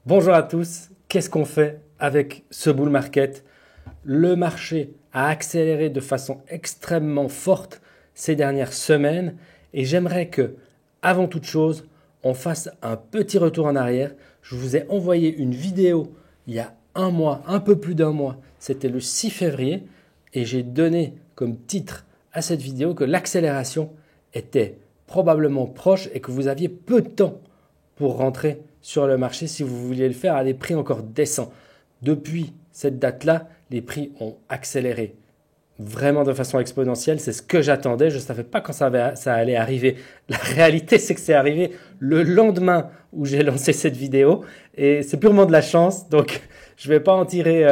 Bonjour à tous, qu'est-ce qu'on fait avec ce bull market? Le marché a accéléré de façon extrêmement forte ces dernières semaines et j'aimerais que, avant toute chose, on fasse un petit retour en arrière. Je vous ai envoyé une vidéo il y a un mois, un peu plus d'un mois, c'était le 6 février et j'ai donné comme titre à cette vidéo que l'accélération était probablement proche et que vous aviez peu de temps pour rentrer sur le marché si vous vouliez le faire à des prix encore décents. Depuis cette date-là, les prix ont accéléré vraiment de façon exponentielle. C'est ce que j'attendais. Je ne savais pas quand ça allait arriver. La réalité, c'est que c'est arrivé le lendemain où j'ai lancé cette vidéo. Et c'est purement de la chance. Donc, je ne vais pas en tirer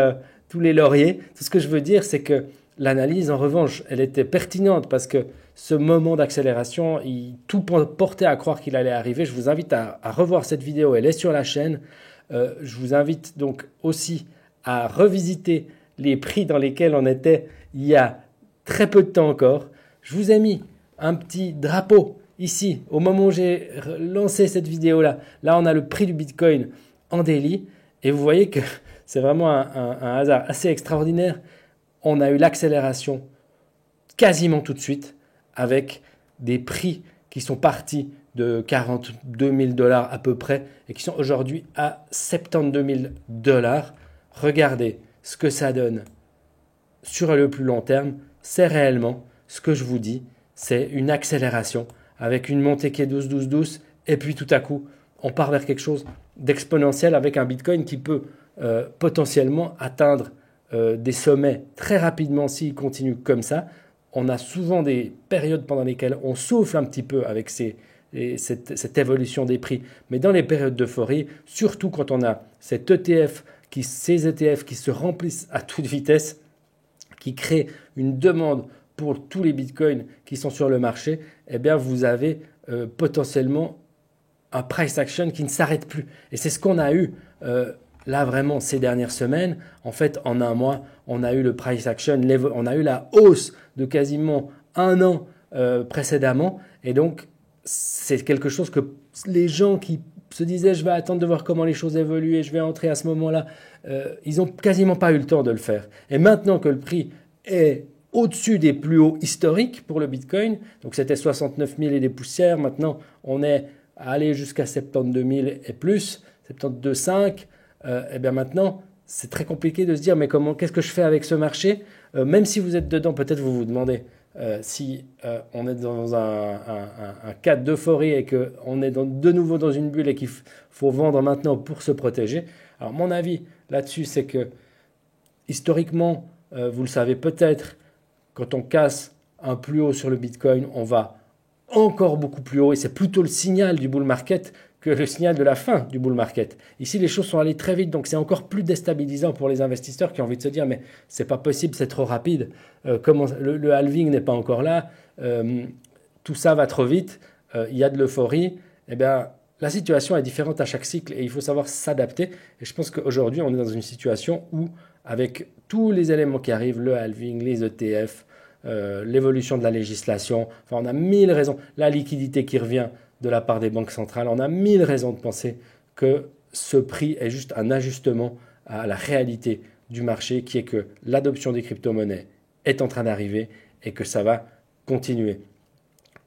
tous les lauriers. Tout ce que je veux dire, c'est que l'analyse, en revanche, elle était pertinente parce que ce moment d'accélération, tout portait à croire qu'il allait arriver. Je vous invite à revoir cette vidéo. Elle est sur la chaîne. Je vous invite donc aussi à revisiter les prix dans lesquels on était il y a très peu de temps encore. Je vous ai mis un petit drapeau ici au moment où j'ai lancé cette vidéo-là. Là, on a le prix du Bitcoin en daily et vous voyez que c'est vraiment un hasard assez extraordinaire. On a eu l'accélération quasiment tout de suite avec des prix qui sont partis de 42 000 $ à peu près et qui sont aujourd'hui à 72 000 $. Regardez ce que ça donne sur le plus long terme. C'est réellement ce que je vous dis, c'est une accélération avec une montée qui est douce, douce, douce et puis tout à coup, on part vers quelque chose d'exponentiel avec un Bitcoin qui peut potentiellement atteindre des sommets très rapidement s'il continue comme ça. On a souvent des périodes pendant lesquelles on souffle un petit peu avec cette évolution des prix. Mais dans les périodes d'euphorie, surtout quand on a ces ETF qui se remplissent à toute vitesse, qui créent une demande pour tous les bitcoins qui sont sur le marché, eh bien vous avez potentiellement un price action qui ne s'arrête plus. Et c'est ce qu'on a eu là vraiment ces dernières semaines. En fait, en un mois, on a eu le price action, on a eu la hausse de quasiment un an précédemment. Et donc, c'est quelque chose que les gens qui se disaient je vais attendre de voir comment les choses évoluent et je vais entrer à ce moment-là, ils n'ont quasiment pas eu le temps de le faire. Et maintenant que le prix est au-dessus des plus hauts historiques pour le Bitcoin, donc c'était 69 000 et des poussières, maintenant on est aller jusqu'à 72 000 et plus, 72,5, et bien maintenant, c'est très compliqué de se dire, mais qu'est-ce que je fais avec ce marché? Même si vous êtes dedans, peut-être vous vous demandez si on est dans un cadre d'euphorie et qu'on est de nouveau dans une bulle et qu'il faut vendre maintenant pour se protéger. Alors mon avis là-dessus, c'est que historiquement, vous le savez peut-être, quand on casse un plus haut sur le Bitcoin, on va encore beaucoup plus haut et c'est plutôt le signal du bull market que le signal de la fin du bull market. Ici, les choses sont allées très vite, donc c'est encore plus déstabilisant pour les investisseurs qui ont envie de se dire mais c'est pas possible, c'est trop rapide, le halving n'est pas encore là, tout ça va trop vite, il y a de l'euphorie. Eh bien, la situation est différente à chaque cycle et il faut savoir s'adapter. Et je pense qu'aujourd'hui, on est dans une situation où, avec tous les éléments qui arrivent, le halving, les ETF, l'évolution de la législation, enfin, on a 1000 raisons, la liquidité qui revient de la part des banques centrales, on a 1000 raisons de penser que ce prix est juste un ajustement à la réalité du marché, qui est que l'adoption des crypto-monnaies est en train d'arriver et que ça va continuer.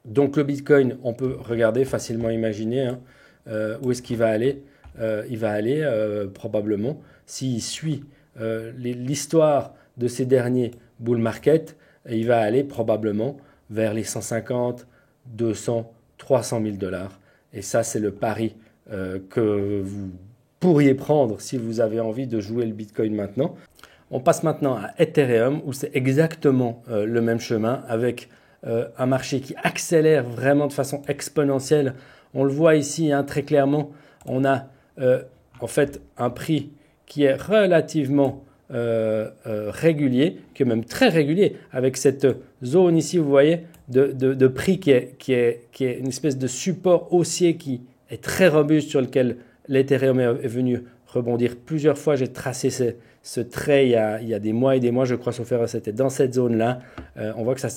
Donc le Bitcoin, on peut regarder, facilement imaginer où est-ce qu'il va aller. Il va aller probablement, s'il suit l'histoire de ces derniers bull market, il va aller probablement vers les 150, 200, 300 000 $. Et ça, c'est le pari que vous pourriez prendre si vous avez envie de jouer le Bitcoin maintenant. On passe maintenant à Ethereum, où c'est exactement le même chemin, avec un marché qui accélère vraiment de façon exponentielle. On le voit ici très clairement, on a en fait un prix qui est relativement régulier, qui est même très régulier, avec cette zone ici, vous voyez, de prix qui est une espèce de support haussier qui est très robuste, sur lequel l'Ethereum est venu rebondir plusieurs fois. J'ai tracé ce trait il y a des mois et des mois, je crois, sauf erreur, c'était dans cette zone-là. On voit que ça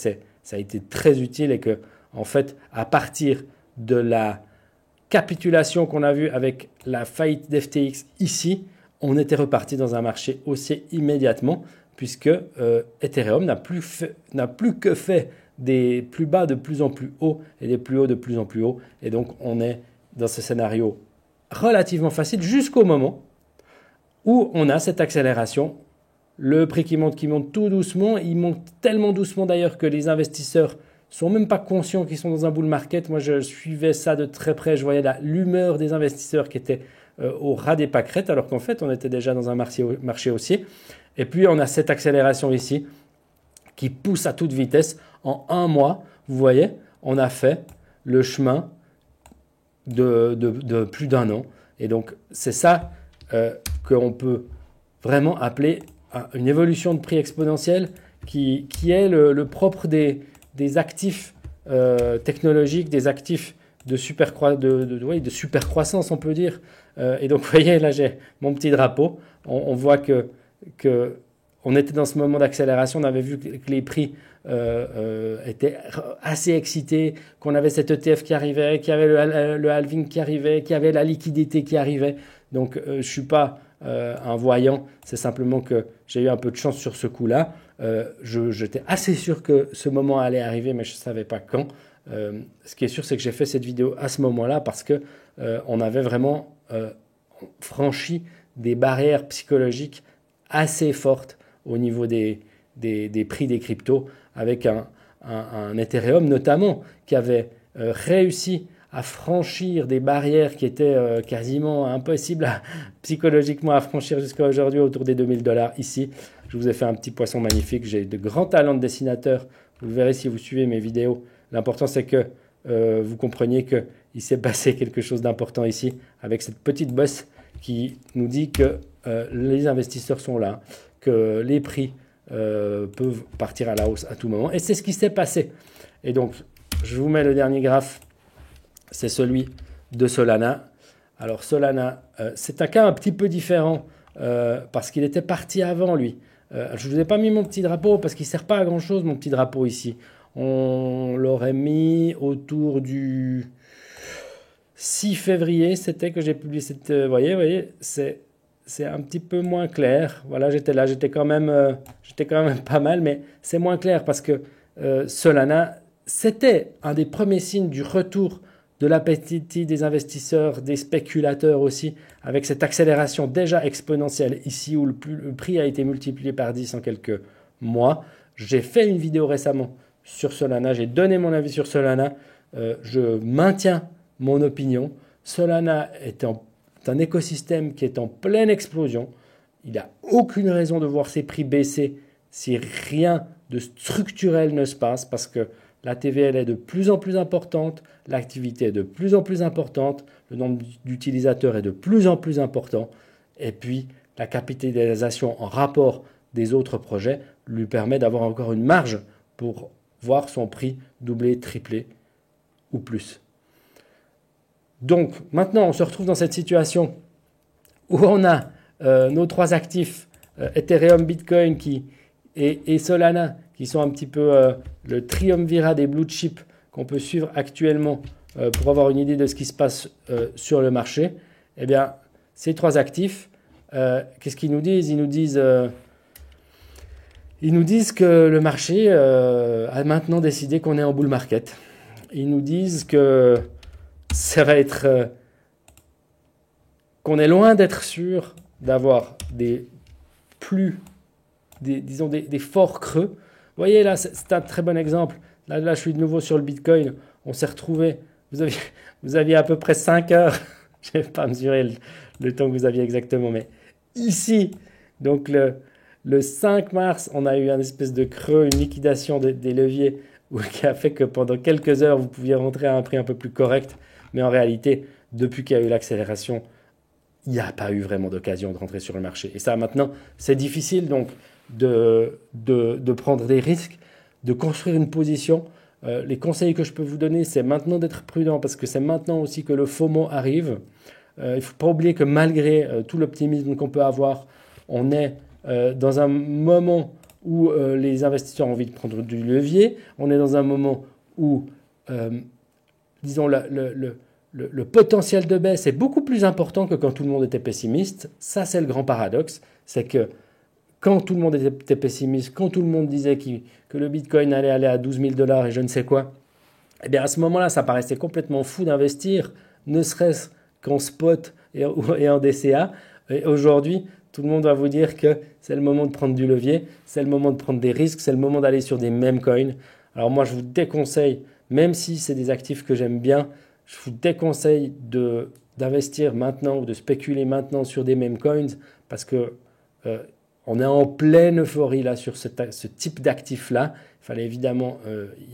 a été très utile et que, en fait, à partir de la capitulation qu'on a vue avec la faillite d'FTX ici, on était reparti dans un marché haussier immédiatement, puisque Ethereum n'a plus que fait des plus bas de plus en plus hauts et des plus hauts de plus en plus hauts. Et donc, on est dans ce scénario relativement facile jusqu'au moment où on a cette accélération. Le prix qui monte tout doucement. Il monte tellement doucement d'ailleurs que les investisseurs sont même pas conscients qu'ils sont dans un bull market. Moi, je suivais ça de très près. Je voyais l'humeur des investisseurs qui étaient au ras des pâquerettes, alors qu'en fait, on était déjà dans un marché haussier. Et puis, on a cette accélération ici qui pousse à toute vitesse. En un mois, vous voyez, on a fait le chemin de plus d'un an. Et donc, c'est ça qu'on peut vraiment appeler une évolution de prix exponentielle qui est le propre des actifs technologiques, des actifs de super croissance, on peut dire. Et donc, vous voyez, là, j'ai mon petit drapeau. On voit que on était dans ce moment d'accélération. On avait vu que les prix étaient assez excités, qu'on avait cet ETF qui arrivait, qu'il y avait le halving qui arrivait, qu'il y avait la liquidité qui arrivait. Donc, je ne suis pas un voyant. C'est simplement que j'ai eu un peu de chance sur ce coup-là. J'étais assez sûr que ce moment allait arriver, mais je ne savais pas quand. Ce qui est sûr, c'est que j'ai fait cette vidéo à ce moment-là parce que on avait vraiment franchi des barrières psychologiques assez fortes au niveau des prix des cryptos, avec un Ethereum notamment qui avait réussi à franchir des barrières qui étaient quasiment impossibles psychologiquement à franchir jusqu'à aujourd'hui, autour des $2000 ici. Je vous ai fait un petit poisson magnifique. J'ai de grands talents de dessinateur. Vous le verrez si vous suivez mes vidéos. L'important, c'est que vous compreniez qu'il s'est passé quelque chose d'important ici avec cette petite bosse qui nous dit que les investisseurs sont là, que les prix peuvent partir à la hausse à tout moment. Et c'est ce qui s'est passé. Et donc, je vous mets le dernier graphe. C'est celui de Solana. Alors, Solana, c'est un cas un petit peu différent parce qu'il était parti avant, lui. Je ne vous ai pas mis mon petit drapeau parce qu'il ne sert pas à grand-chose, mon petit drapeau ici. On l'aurait mis autour du 6 février, c'était que j'ai publié cette... Vous voyez, c'est un petit peu moins clair. Voilà, j'étais là, j'étais quand même pas mal, mais c'est moins clair parce que Solana, c'était un des premiers signes du retour de l'appétit des investisseurs, des spéculateurs aussi, avec cette accélération déjà exponentielle ici où le prix a été multiplié par 10 en quelques mois. J'ai fait une vidéo récemment sur Solana, j'ai donné mon avis sur Solana, je maintiens mon opinion. Solana est un écosystème qui est en pleine explosion. Il n'y a aucune raison de voir ses prix baisser si rien de structurel ne se passe parce que la TVL est de plus en plus importante, l'activité est de plus en plus importante, le nombre d'utilisateurs est de plus en plus important et puis la capitalisation en rapport des autres projets lui permet d'avoir encore une marge pour voir son prix doubler, tripler ou plus. Donc maintenant, on se retrouve dans cette situation où on a nos trois actifs, Ethereum, Bitcoin et Solana, qui sont un petit peu le triumvirat des blue chips qu'on peut suivre actuellement pour avoir une idée de ce qui se passe sur le marché. Eh bien, ces trois actifs, qu'est-ce qu'ils nous disent ? Ils nous disent que le marché a maintenant décidé qu'on est en bull market. Ils nous disent que ça va être qu'on est loin d'être sûr d'avoir des forts creux. Vous voyez là, c'est un très bon exemple. Là, je suis de nouveau sur le Bitcoin. On s'est retrouvé. Vous aviez à peu près 5 heures. Je ne vais pas mesurer le temps que vous aviez exactement, mais ici, donc le 5 mars, on a eu un espèce de creux, une liquidation des leviers qui a fait que pendant quelques heures, vous pouviez rentrer à un prix un peu plus correct. Mais en réalité, depuis qu'il y a eu l'accélération, il n'y a pas eu vraiment d'occasion de rentrer sur le marché. Et ça, maintenant, c'est difficile donc de prendre des risques, de construire une position. Les conseils que je peux vous donner, c'est maintenant d'être prudent parce que c'est maintenant aussi que le FOMO arrive. Il ne faut pas oublier que malgré tout l'optimisme qu'on peut avoir, on est dans un moment où les investisseurs ont envie de prendre du levier. On est dans un moment où, disons, le potentiel de baisse est beaucoup plus important que quand tout le monde était pessimiste. Ça, c'est le grand paradoxe. C'est que quand tout le monde était pessimiste, quand tout le monde disait que le Bitcoin allait aller à 12 000 dollars et je ne sais quoi, eh bien à ce moment-là, ça paraissait complètement fou d'investir, ne serait-ce qu'en spot et en DCA. Et aujourd'hui, tout le monde va vous dire que c'est le moment de prendre du levier, c'est le moment de prendre des risques, c'est le moment d'aller sur des meme coins. Alors moi, je vous déconseille, même si c'est des actifs que j'aime bien, je vous déconseille d'investir maintenant ou de spéculer maintenant sur des meme coins parce que on est en pleine euphorie là sur ce type d'actifs-là. Il fallait évidemment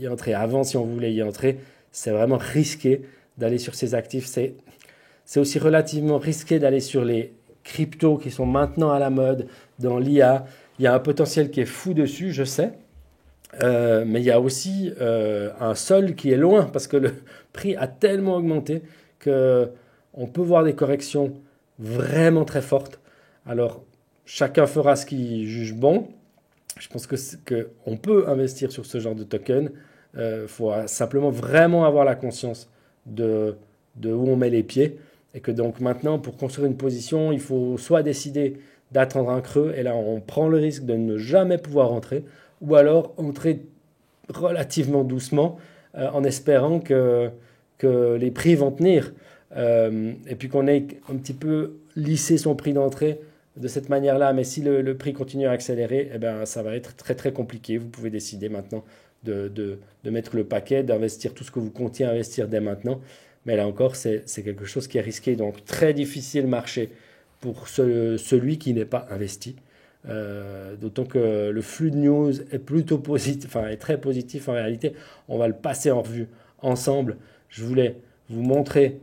y entrer avant si on voulait y entrer. C'est vraiment risqué d'aller sur ces actifs. C'est aussi relativement risqué d'aller sur les cryptos qui sont maintenant à la mode, dans l'IA. Il y a un potentiel qui est fou dessus, je sais. Mais il y a aussi un sol qui est loin parce que le prix a tellement augmenté qu'on peut voir des corrections vraiment très fortes. Alors, chacun fera ce qu'il juge bon. Je pense qu'on peut investir sur ce genre de token. Il faut simplement vraiment avoir la conscience de où on met les pieds. Et que donc maintenant, pour construire une position, il faut soit décider d'attendre un creux, et là on prend le risque de ne jamais pouvoir entrer, ou alors entrer relativement doucement en espérant que les prix vont tenir. Et puis qu'on ait un petit peu lissé son prix d'entrée de cette manière-là, mais si le prix continue à accélérer, eh ben, ça va être très très compliqué. Vous pouvez décider maintenant de mettre le paquet, d'investir tout ce que vous comptiez investir dès maintenant. Mais là encore, c'est quelque chose qui est risqué. Donc très difficile marché pour celui qui n'est pas investi. D'autant que le flux de news est plutôt positif, enfin est très positif en réalité. On va le passer en revue ensemble. Je voulais vous montrer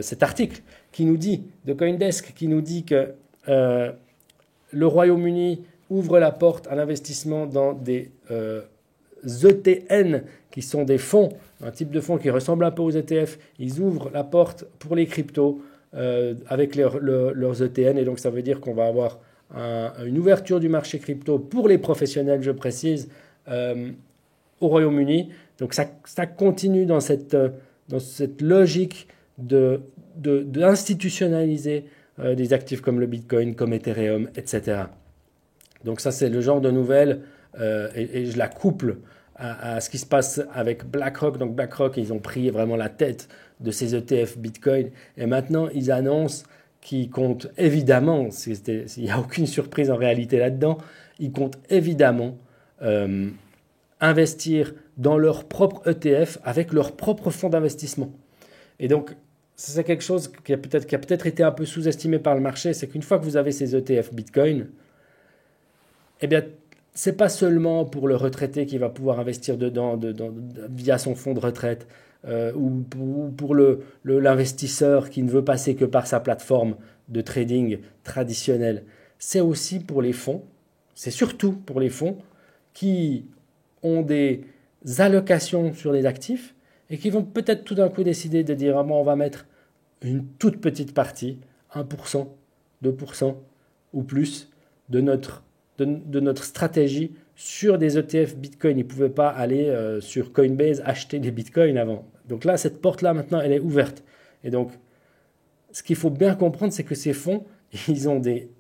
cet article qui nous dit, de CoinDesk, qui nous dit que le Royaume-Uni ouvre la porte à l'investissement dans des ETN, qui sont des fonds, un type de fonds qui ressemble un peu aux ETF. Ils ouvrent la porte pour les cryptos avec leurs ETN, et donc ça veut dire qu'on va avoir une ouverture du marché crypto pour les professionnels, je précise, au Royaume-Uni. Donc ça continue dans cette logique d'institutionnaliser des actifs comme le Bitcoin, comme Ethereum, etc. Donc ça, c'est le genre de nouvelles, et je la couple à ce qui se passe avec BlackRock. Donc BlackRock, ils ont pris vraiment la tête de ces ETF Bitcoin, et maintenant ils annoncent qu'ils comptent évidemment, il n'y a aucune surprise en réalité là-dedans, ils comptent évidemment investir dans leur propre ETF avec leur propre fonds d'investissement. Et donc, c'est quelque chose qui a peut-être été un peu sous-estimé par le marché, c'est qu'une fois que vous avez ces ETF Bitcoin, eh bien, ce n'est pas seulement pour le retraité qui va pouvoir investir dedans via son fonds de retraite, ou pour l'investisseur qui ne veut passer que par sa plateforme de trading traditionnelle. C'est aussi pour les fonds, c'est surtout pour les fonds qui ont des allocations sur les actifs et qui vont peut-être tout d'un coup décider de dire on va mettre une toute petite partie, 1%, 2% ou plus de notre stratégie sur des ETF Bitcoin. Ils ne pouvaient pas aller sur Coinbase acheter des Bitcoins avant. Donc là, cette porte-là, maintenant, elle est ouverte. Et donc, ce qu'il faut bien comprendre, c'est que ces fonds, ils ont des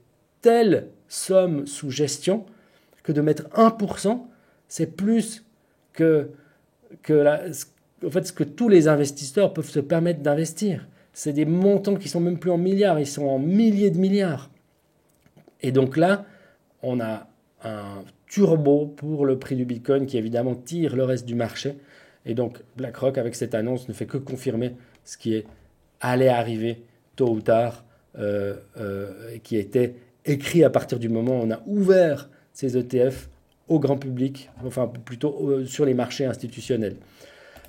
telles sommes sous gestion que de mettre 1%, c'est plus que en fait, ce que tous les investisseurs peuvent se permettre d'investir. C'est des montants qui sont même plus en milliards, ils sont en milliers de milliards. Et donc là, on a un turbo pour le prix du Bitcoin qui évidemment tire le reste du marché. Et donc BlackRock, avec cette annonce, ne fait que confirmer ce qui allait arriver tôt ou tard, et qui était écrit à partir du moment où on a ouvert ces ETF au grand public, enfin plutôt sur les marchés institutionnels.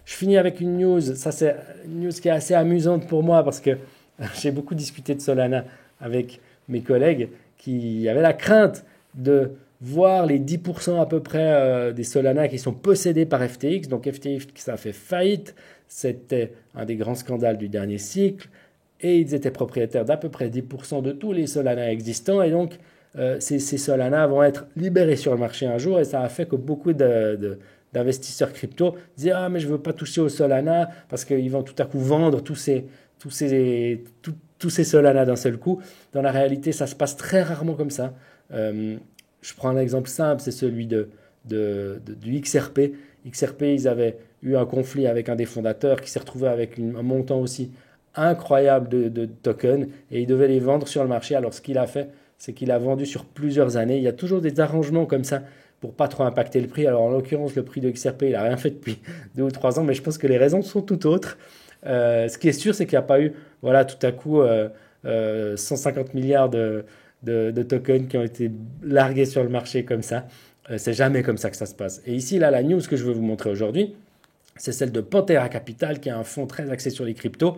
Je finis avec une news, ça c'est une news qui est assez amusante pour moi parce que j'ai beaucoup discuté de Solana avec mes collègues qui avaient la crainte de voir les 10% à peu près des Solana qui sont possédés par FTX. Donc FTX, ça a fait faillite, c'était un des grands scandales du dernier cycle, et ils étaient propriétaires d'à peu près 10% de tous les Solana existants, et donc ces Solana vont être libérés sur le marché un jour, et ça a fait que beaucoup d'investisseurs crypto disaient ah mais je veux pas toucher au Solana parce qu'ils vont tout à coup vendre tous ces Solana d'un seul coup. Dans la réalité, ça se passe très rarement comme ça. Je prends un exemple simple, c'est celui du XRP. XRP, ils avaient eu un conflit avec un des fondateurs qui s'est retrouvé avec un montant aussi incroyable de tokens et il devait les vendre sur le marché. Alors ce qu'il a fait, c'est qu'il a vendu sur plusieurs années. Il y a toujours des arrangements comme ça pour pas trop impacter le prix. Alors en l'occurrence, le prix de XRP, il n'a rien fait depuis 2 ou 3 ans, mais je pense que les raisons sont tout autres. Ce qui est sûr, c'est qu'il n'y a pas eu, voilà, tout à coup, 150 milliards de tokens qui ont été largués sur le marché comme ça. C'est jamais comme ça que ça se passe. Et ici, là, la news que je veux vous montrer aujourd'hui, c'est celle de Pantera Capital, qui est un fonds très axé sur les cryptos,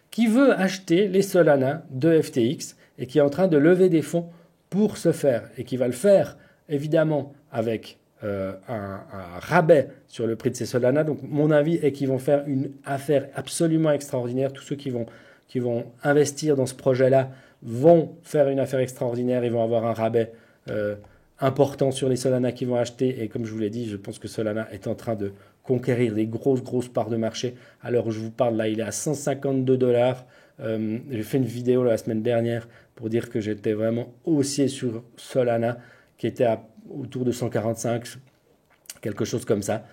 qui veut acheter les Solana de FTX et qui est en train de lever des fonds pour ce faire. Et qui va le faire, évidemment, avec un rabais sur le prix de ces Solana. Donc, mon avis est qu'ils vont faire une affaire absolument extraordinaire. Tous ceux qui vont investir dans ce projet-là vont faire une affaire extraordinaire. Ils vont avoir un rabais important sur les Solana qu'ils vont acheter. Et comme je vous l'ai dit, je pense que Solana est en train de conquérir des grosses parts de marché. À l'heure où je vous parle, là, il est à 152 dollars. J'ai fait une vidéo la semaine dernière pour dire que j'étais vraiment haussier sur Solana, qui était autour de 145, quelque chose comme ça.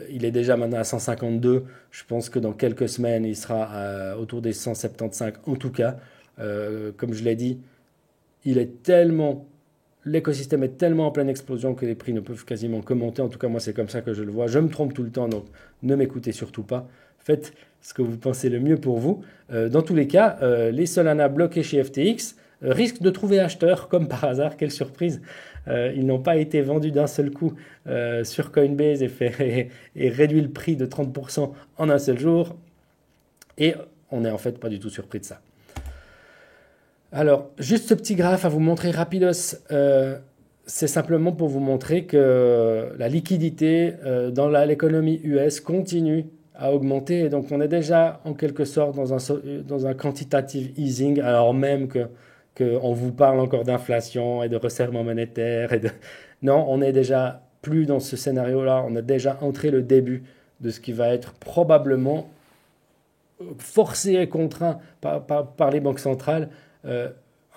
Il est déjà maintenant à 152. Je pense que dans quelques semaines, il sera autour des 175 en tout cas. Comme je l'ai dit, l'écosystème est tellement en pleine explosion que les prix ne peuvent quasiment que monter. En tout cas, moi, c'est comme ça que je le vois. Je me trompe tout le temps, donc ne m'écoutez surtout pas. Faites ce que vous pensez le mieux pour vous. Dans tous les cas, les Solana bloqués chez FTX risquent de trouver acheteurs, comme par hasard. Quelle surprise! Ils n'ont pas été vendus d'un seul coup sur Coinbase et réduit le prix de 30% en un seul jour. Et on n'est en fait pas du tout surpris de ça. Alors, juste ce petit graphe à vous montrer rapidos, c'est simplement pour vous montrer que la liquidité dans l'économie US continue à augmenter. Et donc, on est déjà en quelque sorte dans un quantitative easing, alors même qu'on vous parle encore d'inflation et de resserrement monétaire. Non, on n'est déjà plus dans ce scénario-là. On a déjà entré le début de ce qui va être probablement forcé et contraint par les banques centrales.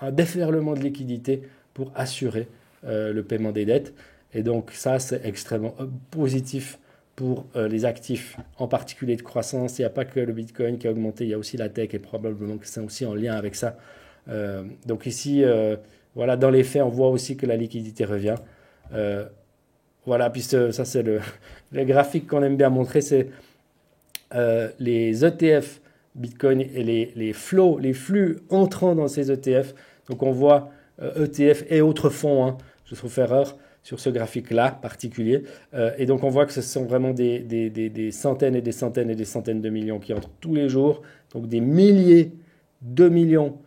Un déferlement de liquidité pour assurer le paiement des dettes. Et donc ça, c'est extrêmement positif pour les actifs, en particulier de croissance. Il n'y a pas que le Bitcoin qui a augmenté, il y a aussi la tech et probablement que c'est aussi en lien avec ça. Donc ici, voilà, dans les faits, on voit aussi que la liquidité revient. Voilà, puis ça c'est le graphique qu'on aime bien montrer, c'est les ETF Bitcoin et les flux entrant dans ces ETF. Donc on voit ETF et autres fonds, hein, je trouve erreur sur ce graphique-là particulier. Et donc on voit que ce sont vraiment des centaines et des centaines et des centaines de millions qui entrent tous les jours. Donc des milliers de millions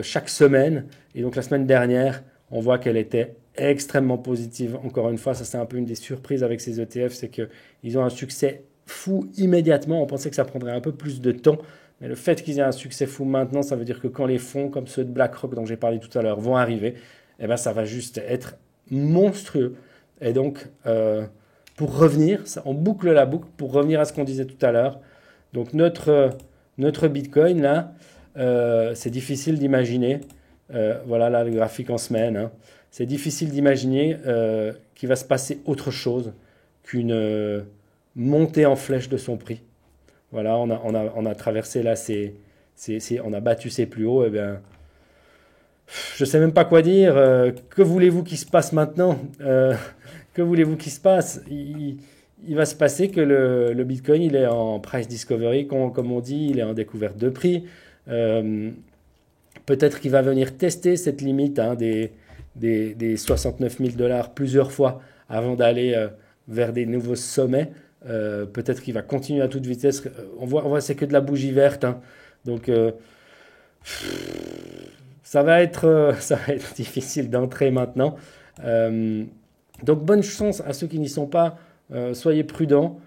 chaque semaine. Et donc la semaine dernière, on voit qu'elle était extrêmement positive. Encore une fois, ça c'est un peu une des surprises avec ces ETF, c'est qu'ils ont un succès fou immédiatement. On pensait que ça prendrait un peu plus de temps, mais le fait qu'ils aient un succès fou maintenant, ça veut dire que quand les fonds comme ceux de BlackRock dont j'ai parlé tout à l'heure vont arriver, eh ben, ça va juste être monstrueux. Et donc, pour revenir, on boucle la boucle, pour revenir à ce qu'on disait tout à l'heure, donc notre Bitcoin, là, c'est difficile d'imaginer, voilà là le graphique en semaine, hein, c'est difficile d'imaginer qu'il va se passer autre chose qu'une montée en flèche de son prix. Voilà, on a traversé là, on a battu ses plus hauts. Eh bien, je ne sais même pas quoi dire. Que voulez-vous qu'il se passe maintenant? Que voulez-vous qu'il se passe? Il va se passer que le Bitcoin, il est en price discovery, comme on dit, il est en découverte de prix. Peut-être qu'il va venir tester cette limite hein, des 69 000 dollars plusieurs fois avant d'aller vers des nouveaux sommets. Peut-être qu'il va continuer à toute vitesse. On voit c'est que de la bougie verte. Hein. Donc, ça va être difficile d'entrer maintenant. Donc, bonne chance à ceux qui n'y sont pas. Soyez prudents.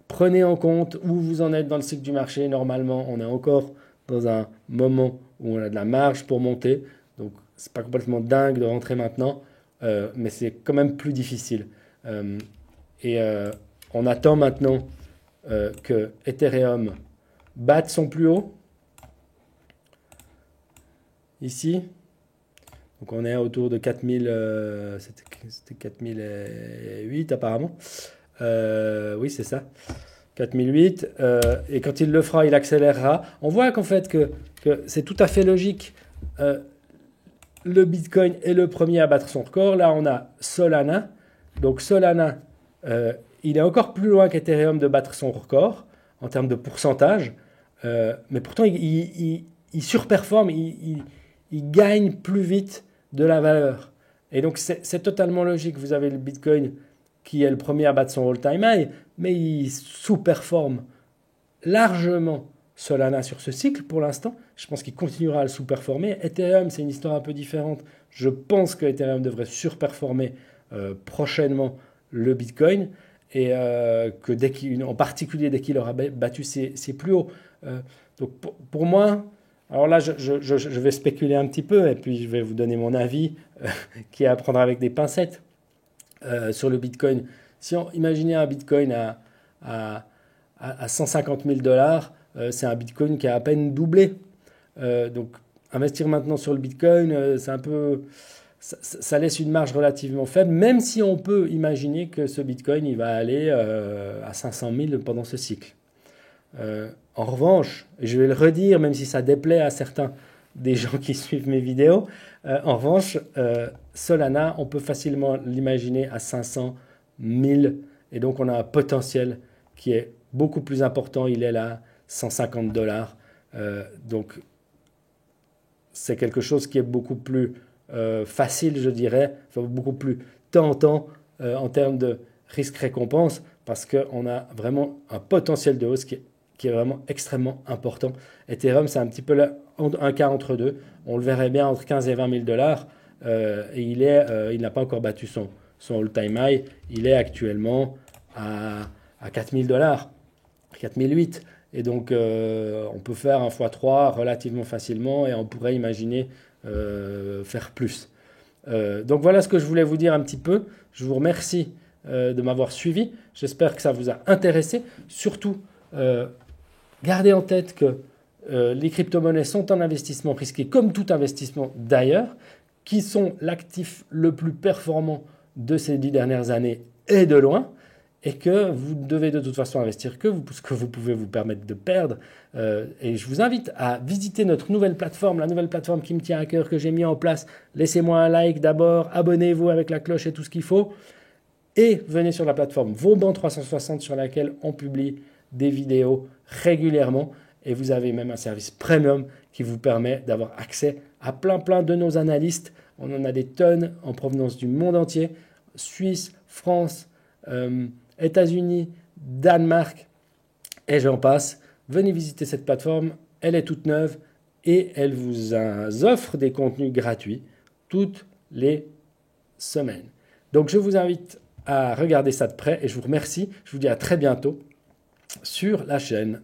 Prenez en compte où vous en êtes dans le cycle du marché. Normalement, on est encore dans un moment où on a de la marge pour monter. Donc, c'est pas complètement dingue de rentrer maintenant. mais c'est quand même plus difficile. Et on attend maintenant que Ethereum batte son plus haut. Ici. Donc on est autour de 4000, c'était 4008 apparemment. Oui, c'est ça. 4008. Et quand il le fera, il accélérera. On voit qu'en fait que c'est tout à fait logique. Le Bitcoin est le premier à battre son record. Là, on a Solana. Donc Solana, il est encore plus loin qu'Ethereum de battre son record en termes de pourcentage. Mais pourtant, il surperforme, il gagne plus vite de la valeur. Et donc, c'est totalement logique. Vous avez le Bitcoin qui est le premier à battre son all-time high, mais il sous-performe largement Solana sur ce cycle pour l'instant. Je pense qu'il continuera à le sous-performer. Ethereum, c'est une histoire un peu différente. Je pense que Ethereum devrait surperformer prochainement le Bitcoin et en particulier dès qu'il aura battu ses plus hauts. Donc pour moi, alors là, je vais spéculer un petit peu et puis je vais vous donner mon avis qui est à prendre avec des pincettes sur le Bitcoin. Si on imaginait un Bitcoin à 150 000 $, c'est un Bitcoin qui a à peine doublé. Donc investir maintenant sur le Bitcoin, c'est un peu, ça laisse une marge relativement faible, même si on peut imaginer que ce Bitcoin il va aller à 500 000 pendant ce cycle. En revanche, et je vais le redire, même si ça déplaît à certains des gens qui suivent mes vidéos, en revanche, Solana, on peut facilement l'imaginer à 500 000, et donc on a un potentiel qui est beaucoup plus important. Il est là, 150 $. Donc, c'est quelque chose qui est beaucoup plus facile, je dirais, enfin, beaucoup plus tentant en termes de risque-récompense, parce qu'on a vraiment un potentiel de hausse qui est vraiment extrêmement important. Ethereum, c'est un petit peu là, un cas entre deux. On le verrait bien entre 15 et 20 000 $. Et il n'a pas encore battu son all-time high. Il est actuellement à 4 000 $, 4008. Et donc, on peut faire un x3 relativement facilement et on pourrait imaginer faire plus. Donc, voilà ce que je voulais vous dire un petit peu. Je vous remercie de m'avoir suivi. J'espère que ça vous a intéressé. Surtout, gardez en tête que les crypto-monnaies sont un investissement risqué, comme tout investissement d'ailleurs, qui sont l'actif le plus performant de ces 10 dernières années et de loin, et que vous devez de toute façon investir que ce que vous pouvez vous permettre de perdre. Et je vous invite à visiter notre nouvelle plateforme, la nouvelle plateforme qui me tient à cœur, que j'ai mis en place. Laissez-moi un like d'abord, abonnez-vous avec la cloche et tout ce qu'il faut, et venez sur la plateforme Vauban 360 sur laquelle on publie des vidéos régulièrement, et vous avez même un service premium qui vous permet d'avoir accès à plein de nos analystes. On en a des tonnes en provenance du monde entier, Suisse, France, États-Unis, Danemark, et j'en passe. Venez visiter cette plateforme, elle est toute neuve et elle vous offre des contenus gratuits toutes les semaines. Donc je vous invite à regarder ça de près et je vous remercie. Je vous dis à très bientôt sur la chaîne.